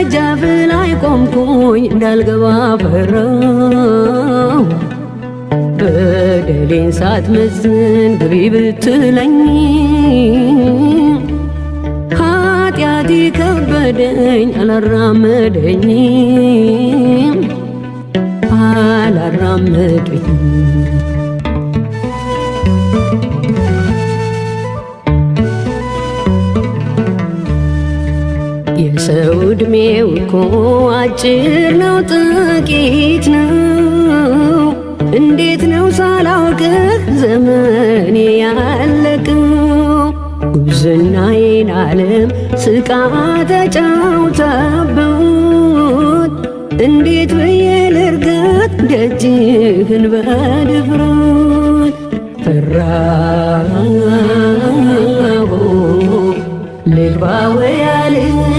ደጃፍ ላይ ቆምኩኝ እንዳልገባ ፈራሁ። በደሌን ሳትመዝን ግቢ ብትለኝ ኃጢአቴ ከበደኝ አላራመደኝም አላራመደኝም። የሰው ዕድሜው እኮ አጭር ነው ጥቂት ነው። እንዴት ነው ሳላውቅህ ዘመኔ ያለቀው? ጉብዝናዬን ዓለም ስቃ ተጫውታበት እንዴት ብዬ ልርገጥ ደጅህን በድፍረት? ፈራሁ ልግባ ወይ አልግባ